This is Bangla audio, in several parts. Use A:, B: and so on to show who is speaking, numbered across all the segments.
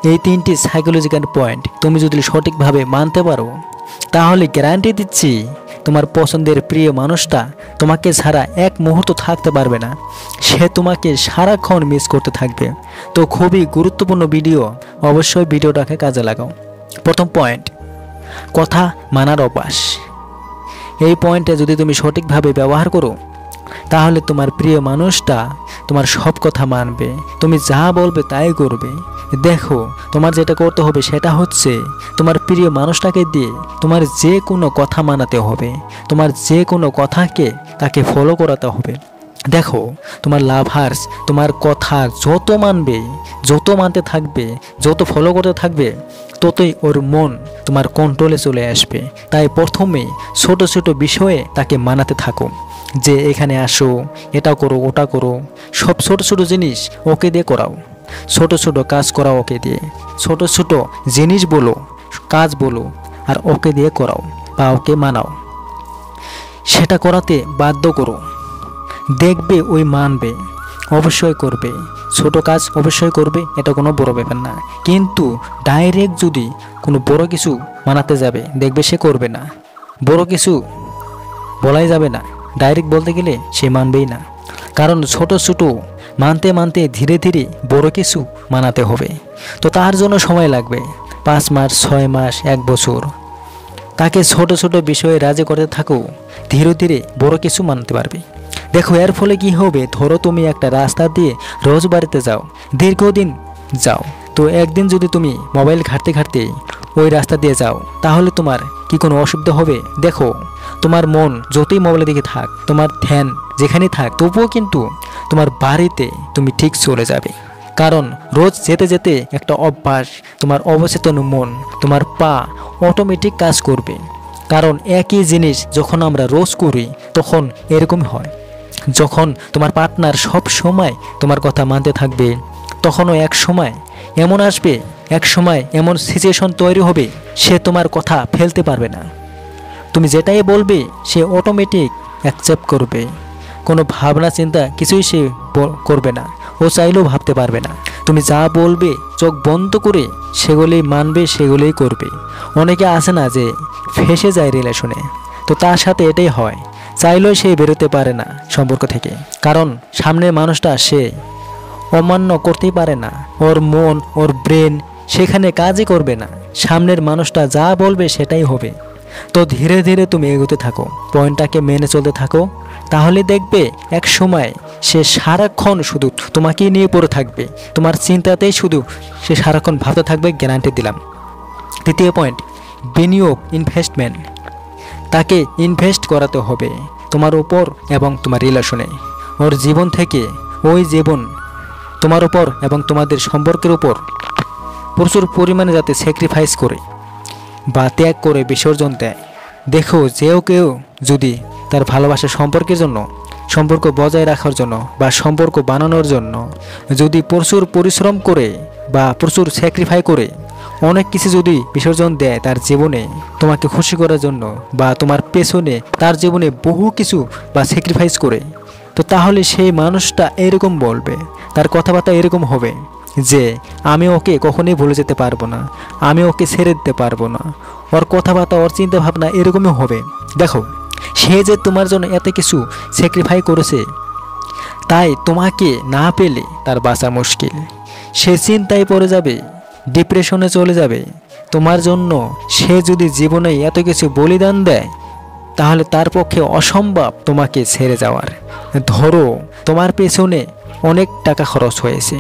A: এই তিনটি সাইকোলজিক্যাল পয়েন্ট তুমি যদি সঠিকভাবে মানতে পারো, তাহলে গ্যারান্টি দিচ্ছি তোমার পছন্দের প্রিয় মানুষটা তোমাকে ছাড়া এক মুহূর্ত থাকতে পারবে না। সে তোমাকে সারাক্ষণ মিস করতে থাকবে। তো খুবই গুরুত্বপূর্ণ ভিডিও, অবশ্যই ভিডিওটাকে কাজে লাগাও। প্রথম পয়েন্ট, কথা মানার অভ্যাস। এই পয়েন্টে যদি তুমি সঠিকভাবে ব্যবহার করো, তাহলে তোমার প্রিয় মানুষটা তোমার সব কথা মানবে, তুমি যা বলবে তাই করবে। দেখো, তোমার যেটা করতে হবে সেটা হচ্ছে তোমার প্রিয় মানুষটাকে দিয়ে তোমার যে কোনো কথা মানাতে হবে, তোমার যে কোনো কথাকে তাকে ফলো করাতে হবে। দেখো, তোমার লাভার্স তোমার কথা যত মানবে, যত মানতে থাকবে, যত ফলো করতে থাকবে, ততই ওর মন তোমার কন্ট্রোলে চলে আসবে। তাই প্রথমে ছোট ছোট বিষয়ে তাকে মানাতে থাকো, যে এখানে আসো, এটা করো, ওটা করো। সব ছোট ছোট জিনিস ওকে দিয়ে করাও, ছোট ছোট কাজ করাও ওকে দিয়ে, ছোট ছোট জিনিস বলো, কাজ বলো, আর ওকে দিয়ে করাও বা ওকে মানাও। সেটা করাতে বাধ্য করো, দেখবে ওই মানবে, অবশ্যই করবে। ছোট কাজ অবশ্যই করবে, এটা কোনো বড় ব্যাপার না। কিন্তু ডাইরেক্ট যদি কোনো বড় কিছু মানাতে যাবে, দেখবে সে করবে না। বড় কিছু বলাই যাবে না, ডাইরেক্ট বলতে গেলে সে মানবেই না। কারণ ছোট ছোট মানতে মানতে ধীরে ধীরে বড় কিছু মানাতে হবে। তো তার জন্য সময় লাগবে 5 মাস, 6 মাস, 1 বছর। তাকে ছোট ছোট বিষয়ে রাজি করতে থাকো, ধীরে ধীরে বড় কিছু মানতে পারবে। দেখো, এর ফলে কি হবে, ধরো তুমি একটা রাস্তা দিয়ে রোজ বাড়িতে যাও, দীর্ঘদিন যাও। তো একদিন যদি তুমি মোবাইল ঘাঁটতে ঘাঁটতে ওই রাস্তা দিয়ে যাও, তাহলে তোমার কি কোনো অসুবিধা হবে? দেখো, তোমার মন যতই মোবাইলের দিকে থাক, তোমার ধ্যান যেখানেই থাক, তবুও কিন্তু তোমার বাড়িতে তুমি ঠিক চলে যাবে। কারণ রোজ যেতে যেতে একটা অভ্যাস, তোমার অবচেতন মন, তোমার পা অটোমেটিক কাজ করবে। কারণ একই জিনিস যখন আমরা রোজ করি, তখন এরকম হয়। যখন তোমার পার্টনার সব সময় তোমার কথা মানতে থাকবে, তখনও এক সময় এমন আসবে, এক সময় এমন সিচুয়েশন তৈরি হবে, সে তোমার কথা ফেলতে পারবে না। তুমি যেটাই বলবে সে অটোমেটিক অ্যাকসেপ্ট করবে, কোনো ভাবনা চিন্তা কিছুই সে করবে না, ও চাইলেও ভাবতে পারবে না। তুমি যা বলবে চোখ বন্ধ করে সেগুলোই মানবে, সেগুলোই করবে। অনেকে আসে না যে ফেসে যায় রিলেশনে, তো তার সাথে এটাই হয়, চাইলেও সে বেরোতে পারে না সম্পর্ক থেকে। কারণ সামনের মানুষটা সে অমান্য করতেই পারে না, ওর মন, ওর ব্রেন সেখানে কাজই করবে না। সামনের মানুষটা যা বলবে সেটাই হবে। তো ধীরে ধীরে তুমি এগোতে থাকো, পয়েন্টটাকে মেনে চলতে থাকো, তাহলে দেখবে এক সময় সে সারাক্ষণ শুধু তোমাকেই নিয়ে পড়ে থাকবে, তোমার চিন্তাতেই শুধু সে সারাক্ষণ ভাবতে থাকবে, গ্যারান্টি দিলাম। তৃতীয় পয়েন্ট, বিনিয়োগ, ইনভেস্টমেন্ট। তাকে ইনভেস্ট করাতে হবে তোমার উপর এবং তোমার রিলেশনে। ওর জীবন থেকে ওই জীবন তোমার উপর এবং তোমাদের সম্পর্কের উপর প্রচুর পরিমাণে যাতে স্যাক্রিফাইস করে বা ত্যাগ করে বিসর্জন দেয়। দেখো, কেউ যদি তার ভালোবাসার সম্পর্কের জন্য, সম্পর্ক বজায় রাখার জন্য বা সম্পর্ক বানানোর জন্য যদি প্রচুর পরিশ্রম করে বা প্রচুর স্যাক্রিফাই করে অনেক কিছু যদি বিসর্জন দেয় তার জীবনে তোমাকে খুশি করার জন্য, বা তোমার পেছনে তার জীবনে বহু কিছু বা স্যাক্রিফাইস করে, তো তাহলে সেই মানুষটা এরকম বলবে, তার কথাবার্তা এরকম হবে যে আমি ওকে কখনোই ভুলে যেতে পারবো না, আমি ওকে ছেড়ে দিতে পারবো না। ওর কথাবার্তা, ওর চিন্তা ভাবনা এরকমই হবে। দেখো, সে যে তোমার জন্য এত কিছু স্যাক্রিফাই করেছে, তাই তোমাকে না পেলে তার বাঁচা মুশকিল। সে চিন্তায় পড়ে যাবে, ডিপ্রেশনে চলে যাবে তোমার জন্য। সে যদি জীবনে এত কিছু বলিদান দেয়, তাহলে তার পক্ষে অসম্ভব তোমাকে ছেড়ে যাওয়ার। ধরো, তোমার পেছনে অনেক টাকা খরচ হয়েছে,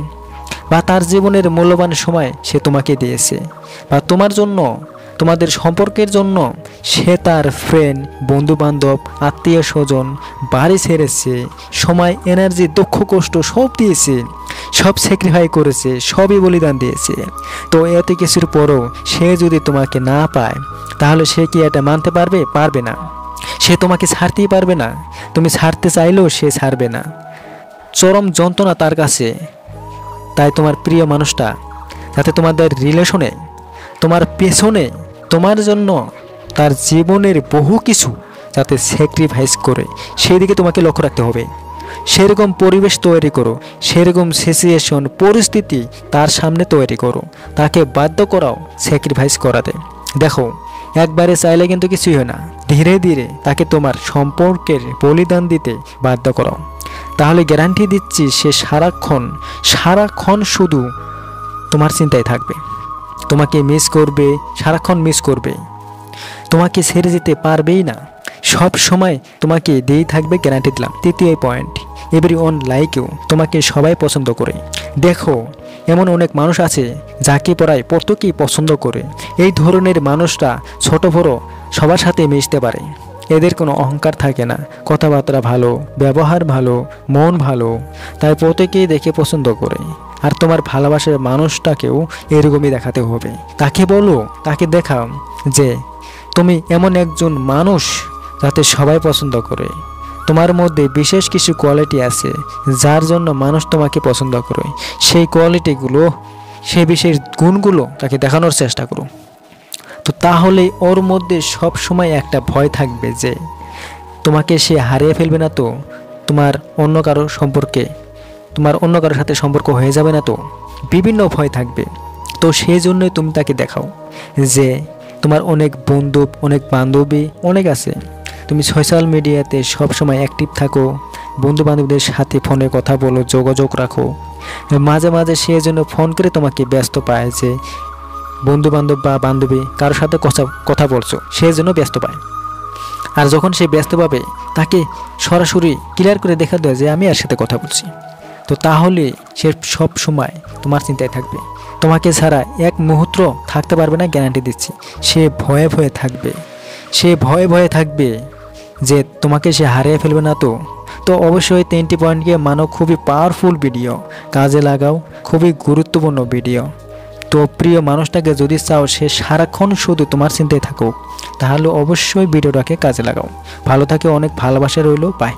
A: বা তার জীবনের মূল্যবান সময় সে তোমাকে দিয়েছে, বা তোমার জন্য, তোমাদের সম্পর্কের জন্য সে তার ফ্রেন্ড, বন্ধুবান্ধব, আত্মীয় স্বজন, বাড়ি ছেড়েছে, সময়, এনার্জি, দুঃখ, কষ্ট সব দিয়েছে, সব স্যাক্রিফাই করেছে, সবই বলিদান দিয়েছে। তো এত কিছুর পরও সে যদি তোমাকে না পায়, তাহলে সে কি এটা মানতে পারবে? পারবে না। সে তোমাকে ছাড়তেই পারবে না, তুমি ছাড়তে চাইলেও সে ছাড়বে না। চরম যন্ত্রণা তার কাছে। তাই তোমার প্রিয় মানুষটা যাতে তোমাদের রিলেশনে, তোমার পেছনে, তোমার জন্য তার জীবনের বহু কিছু যাতে স্যাক্রিফাইস করে, সেই দিকে তোমাকে লক্ষ্য রাখতে হবে। সেরকম পরিবেশ তৈরি করো, সেরকম সিচুয়েশন পরিস্থিতি তার সামনে তৈরি করো, তাকে বাধ্য করাও স্যাক্রিফাইস করাতে। দেখো, একবারে চাইলে কিন্তু কিছুই হয় না, ধীরে ধীরে তাকে তোমার সম্পর্কের বলিদান দিতে বাধ্য করাও। তাহলে গ্যারান্টি দিচ্ছি সে সারাক্ষণ শুধু তোমার চিন্তায় থাকবে, তোমাকে মিস করবে, সারাক্ষণ মিস করবে, তোমাকে ছেড়ে যেতে পারবেই না, সব সময় তোমাকে দিয়েই থাকবে, গ্যারান্টি দিলাম। তৃতীয় পয়েন্ট, এভরিওয়ান লাইক ইউ, তোমাকে সবাই পছন্দ করে। দেখো, এমন অনেক মানুষ আছে যাকে প্রায় প্রত্যেকেই পছন্দ করে। এই ধরনের মানুষরা ছোট বড় সবার সাথে মিশতে পারে, এদের কোনো অহংকার থাকে না, কথাবার্তা ভালো, ব্যবহার ভালো, মন ভালো, তাই প্রত্যেকেই দেখে পছন্দ করে। আর তোমার ভালোবাসার মানুষটাকেও এরকমই দেখাতে হবে, তাকে বলো, তাকে দেখাও যে তুমি এমন একজন মানুষ যাতে সবাই পছন্দ করে, তোমার মধ্যে বিশেষ কিছু কোয়ালিটি আছে যার জন্য মানুষ তোমাকে পছন্দ করে, সেই কোয়ালিটিগুলো, সেই বিশেষ গুণগুলো তাকে দেখানোর চেষ্টা করো। তো তাহলে ওর মধ্যে সব সময় একটা ভয় থাকবে যে তোমাকে সে হারিয়ে ফেলবে না তো, তোমার অন্য কারোর সাথে সম্পর্ক হয়ে যাবে না তো, বিভিন্ন ভয় থাকবে। তো সেই জন্যই তুমি তাকে দেখাও যে তোমার অনেক বন্ধু, অনেক বান্ধবী অনেক আছে, তুমি সোশ্যাল মিডিয়াতে সবসময় অ্যাক্টিভ থাকো, বন্ধু বান্ধবীদের সাথে ফোনে কথা বলো, যোগাযোগ রাখো। মাঝে মাঝে সে জন্য ফোন করে তোমাকে ব্যস্ত পায় যে বন্ধু বান্ধব বা বান্ধবী কারোর সাথে কথা বলছো, সে জন্য ব্যস্ত পায়। আর যখন সে ব্যস্ত পাবে, তাকে সরাসরি ক্লিয়ার করে দেখা দেয় যে আমি এর সাথে কথা বলছি। তো তাহলে সে সব সময় তোমার চিন্তায় থাকবে, তোমাকে ছাড়া এক মুহূর্ত থাকতে পারবে না, গ্যারান্টি দিচ্ছি। সে ভয়ে ভয়ে থাকবে যে তোমাকে সে হারিয়ে ফেলবে না তো। তো অবশ্যই 3টি পয়েন্টকে মানো, খুবই পাওয়ারফুল ভিডিও, কাজে লাগাও, খুবই গুরুত্বপূর্ণ ভিডিও। তো প্রিয় মানুষটাকে যদি চাও সে সারাক্ষণ শুধু তোমার চিন্তায় থাকুক, তাহলে অবশ্যই ভিডিওটাকে কাজে লাগাও। ভালো থাকে, অনেক ভালোবাসা রইল, বাই।